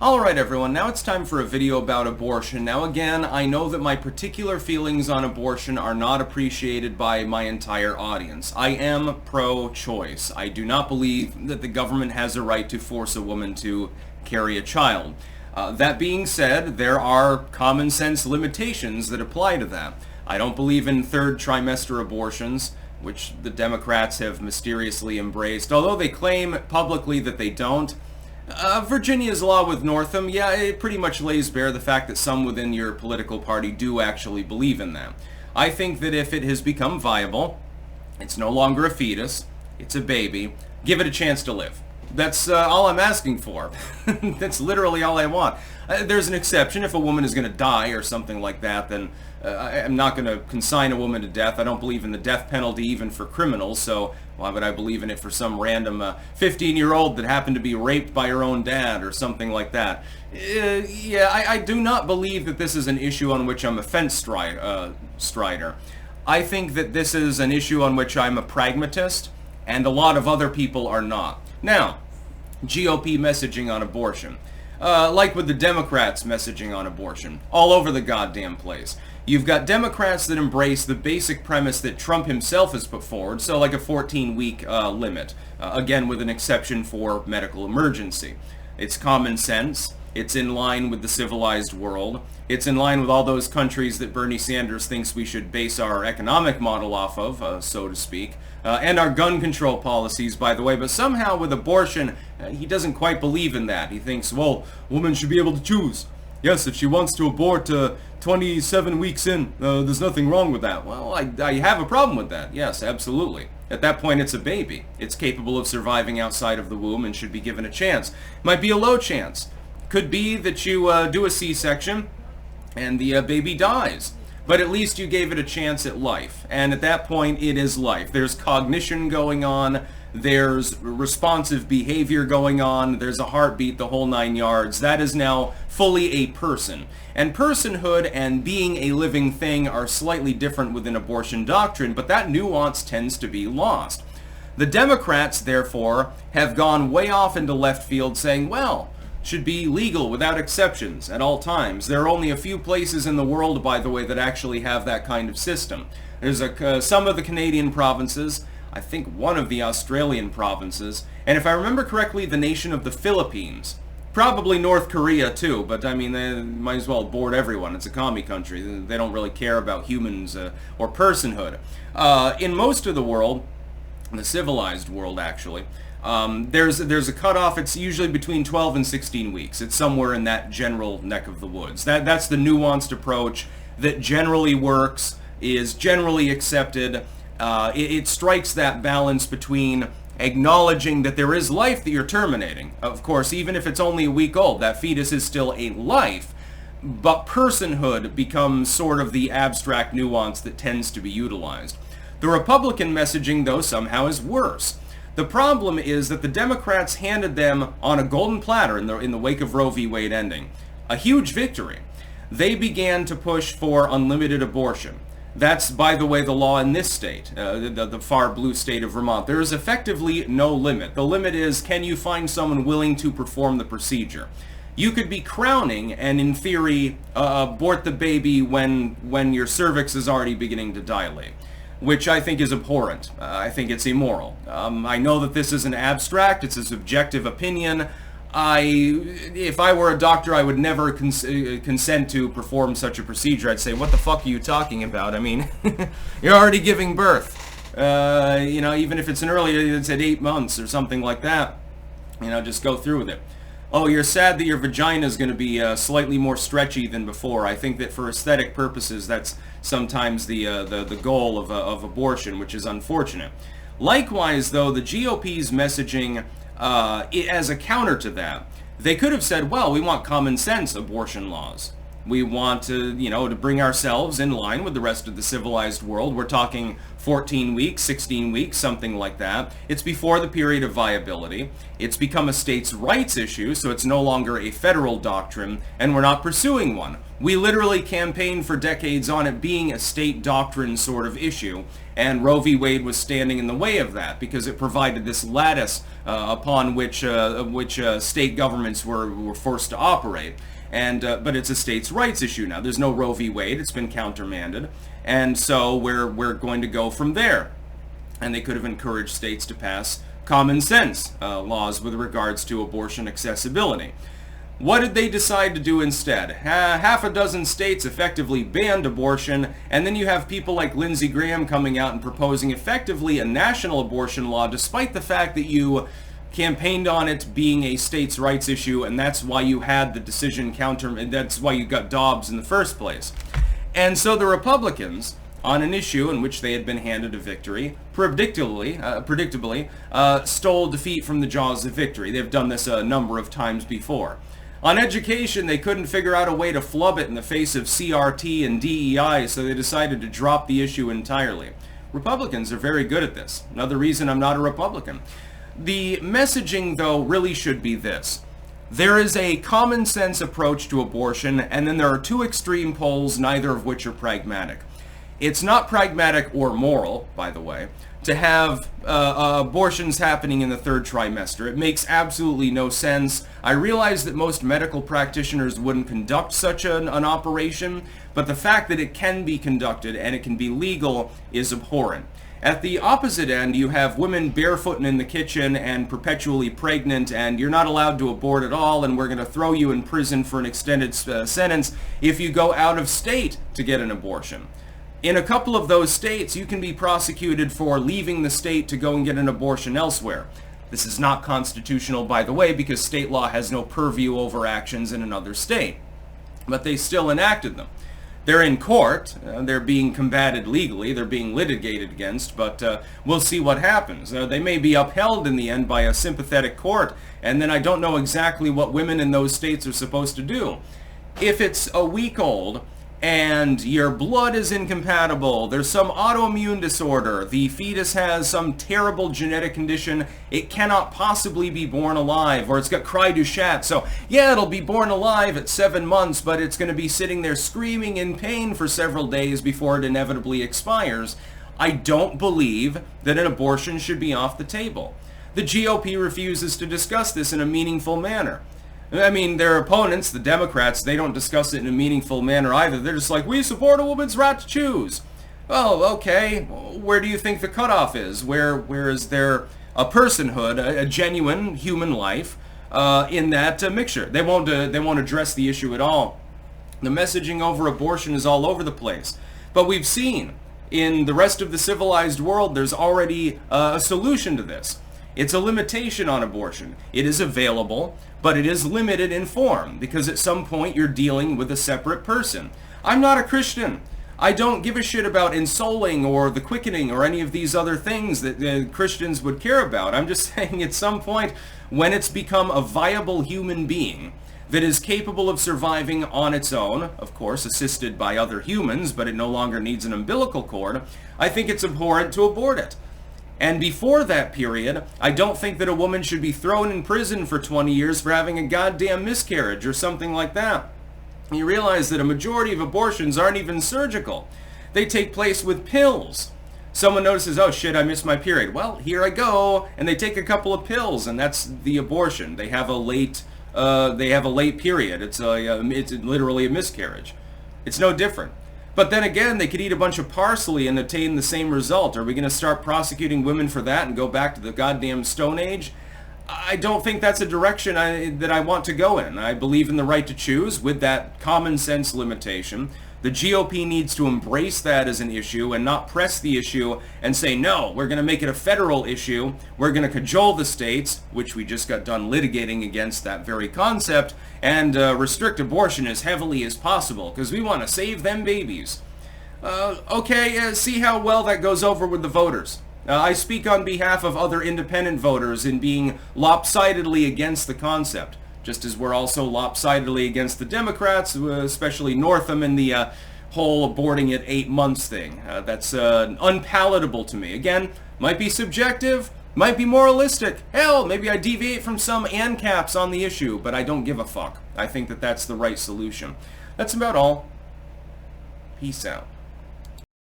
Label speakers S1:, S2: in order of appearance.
S1: Alright everyone, now it's time for a video about abortion. Now again, I know that my particular feelings on abortion are not appreciated by my entire audience. I am pro-choice. I do not believe that the government has a right to force a woman to carry a child. That being said, there are common sense limitations that apply to that. I don't believe in third trimester abortions, which the Democrats have mysteriously embraced, although they claim publicly that they don't. Virginia's law with Northam, yeah, it pretty much lays bare the fact that some within your political party do actually believe in that. I think that if it has become viable, it's no longer a fetus, it's a baby, give it a chance to live. That's all I'm asking for. That's literally all I want. There's an exception. If a woman is going to die or something like that, then I'm not going to consign a woman to death. I don't believe in the death penalty even for criminals, so why would I believe in it for some random 15-year-old that happened to be raped by her own dad or something like that? Yeah, I do not believe that this is an issue on which I'm a fence strider. I think that this is an issue on which I'm a pragmatist, and a lot of other people are not. Now, GOP messaging on abortion. Like with the Democrats messaging on abortion, all over the goddamn place. You've got Democrats that embrace the basic premise that Trump himself has put forward, so like a 14-week limit, again with an exception for medical emergency. It's common sense. It's in line with the civilized world. It's in line with all those countries that Bernie Sanders thinks we should base our economic model off of, so to speak. And our gun control policies, by the way. But somehow with abortion, he doesn't quite believe in that. He thinks, well, women should be able to choose. Yes, if she wants to abort 27 weeks in, there's nothing wrong with that. Well, I have a problem with that. Yes, absolutely. At that point, it's a baby. It's capable of surviving outside of the womb and should be given a chance. Might be a low chance. Could be that you do a C-section and the baby dies. But at least you gave it a chance at life. And at that point, it is life. There's cognition going on. There's responsive behavior going on. There's a heartbeat, the whole 9 yards. That is now fully a person. And personhood and being a living thing are slightly different within abortion doctrine, but that nuance tends to be lost. The Democrats, therefore, have gone way off into left field saying, well, should be legal without exceptions at all times. There are only a few places in the world, by the way, that actually have that kind of system. There's some of the Canadian provinces, I think one of the Australian provinces, and if I remember correctly, the nation of the Philippines. Probably North Korea too, but I mean, they might as well board everyone. It's a commie country. They don't really care about humans or personhood. In most of the world, the civilized world actually, there's a cutoff. It's usually between 12 and 16 weeks. It's somewhere in that general neck of the woods. That's the nuanced approach that generally works, is generally accepted. It strikes that balance between acknowledging that there is life that you're terminating. Of course, even if it's only a week old, that fetus is still a life. But personhood becomes sort of the abstract nuance that tends to be utilized. The Republican messaging, though, somehow is worse. The problem is that the Democrats handed them on a golden platter in the wake of Roe v. Wade ending a huge victory. They began to push for unlimited abortion. That's, by the way, the law in this state, the far blue state of Vermont. There is effectively no limit. The limit is, can you find someone willing to perform the procedure? You could be crowning and, in theory, abort the baby when your cervix is already beginning to dilate, which I think is abhorrent. I think it's immoral. I know that this is an abstract, it's a subjective opinion. If I were a doctor, I would never consent to perform such a procedure. I'd say, what the fuck are you talking about? I mean, you're already giving birth. You know, even if it's an earlier, it's at 8 months or something like that. You know, just go through with it. Oh, you're sad that your vagina is going to be slightly more stretchy than before. I think that for aesthetic purposes, that's sometimes the goal of abortion, which is unfortunate. Likewise, though, the GOP's messaging, as a counter to that, they could have said, well, we want common sense abortion laws. We want to bring ourselves in line with the rest of the civilized world. We're talking 14 weeks, 16 weeks, something like that. It's before the period of viability. It's become a states' rights issue, so it's no longer a federal doctrine, and we're not pursuing one. We literally campaigned for decades on it being a state doctrine sort of issue, and Roe v. Wade was standing in the way of that because it provided this lattice upon which state governments were forced to operate. But it's a states' rights issue now. There's no Roe v. Wade. It's been countermanded. And so we're going to go from there. And they could have encouraged states to pass common sense laws with regards to abortion accessibility. What did they decide to do instead? Half a dozen states effectively banned abortion, and then you have people like Lindsey Graham coming out and proposing effectively a national abortion law, despite the fact that you campaigned on it being a states' rights issue, and that's why you had the decision and that's why you got Dobbs in the first place. And so the Republicans, on an issue in which they had been handed a victory, predictably, stole defeat from the jaws of victory. They've done this a number of times before. On education, they couldn't figure out a way to flub it in the face of CRT and DEI, so they decided to drop the issue entirely. Republicans are very good at this. Another reason I'm not a Republican. The messaging, though, really should be this. There is a common sense approach to abortion, and then there are two extreme poles, neither of which are pragmatic. It's not pragmatic or moral, by the way, to have abortions happening in the third trimester. It makes absolutely no sense. I realize that most medical practitioners wouldn't conduct such an operation, but the fact that it can be conducted and it can be legal is abhorrent. At the opposite end, you have women barefooting in the kitchen and perpetually pregnant, and you're not allowed to abort at all, and we're going to throw you in prison for an extended sentence if you go out of state to get an abortion. In a couple of those states, you can be prosecuted for leaving the state to go and get an abortion elsewhere. This is not constitutional, by the way, because state law has no purview over actions in another state. But they still enacted them. They're in court. They're being combated legally. They're being litigated against, but we'll see what happens. They may be upheld in the end by a sympathetic court, and then I don't know exactly what women in those states are supposed to do. If it's a week old, and your blood is incompatible, there's some autoimmune disorder, the fetus has some terrible genetic condition, it cannot possibly be born alive, or it's got cry du chat, so yeah, it'll be born alive at 7 months, but it's going to be sitting there screaming in pain for several days before it inevitably expires. I don't believe that an abortion should be off the table. The GOP refuses to discuss this in a meaningful manner. I mean, their opponents, the Democrats, they don't discuss it in a meaningful manner either. They're just like, we support a woman's right to choose. Oh, okay. Where do you think the cutoff is? Where is there a personhood, a genuine human life in that mixture? They won't address the issue at all. The messaging over abortion is all over the place. But we've seen in the rest of the civilized world, there's already a solution to this. It's a limitation on abortion. It is available, but it is limited in form because at some point you're dealing with a separate person. I'm not a Christian. I don't give a shit about ensouling or the quickening or any of these other things that Christians would care about. I'm just saying at some point when it's become a viable human being that is capable of surviving on its own, of course assisted by other humans, but it no longer needs an umbilical cord, I think it's abhorrent to abort it. And before that period, I don't think that a woman should be thrown in prison for 20 years for having a goddamn miscarriage or something like that. You realize that a majority of abortions aren't even surgical. They take place with pills. Someone notices, oh shit, I missed my period. Well, here I go. And they take a couple of pills, and that's the abortion. They have a late period. It's literally a miscarriage. It's no different. But then again, they could eat a bunch of parsley and attain the same result. Are we going to start prosecuting women for that and go back to the goddamn Stone Age? I don't think that's a direction that I want to go in. I believe in the right to choose with that common sense limitation. The GOP needs to embrace that as an issue and not press the issue and say, no, we're going to make it a federal issue. We're going to cajole the states, which we just got done litigating against that very concept, and restrict abortion as heavily as possible because we want to save them babies. See how well that goes over with the voters. I speak on behalf of other independent voters in being lopsidedly against the concept, just as we're also lopsidedly against the Democrats, especially Northam and the whole aborting at 8 months thing. That's unpalatable to me. Again, might be subjective, might be moralistic. Hell, maybe I deviate from some ANCAPs on the issue, but I don't give a fuck. I think that that's the right solution. That's about all. Peace out.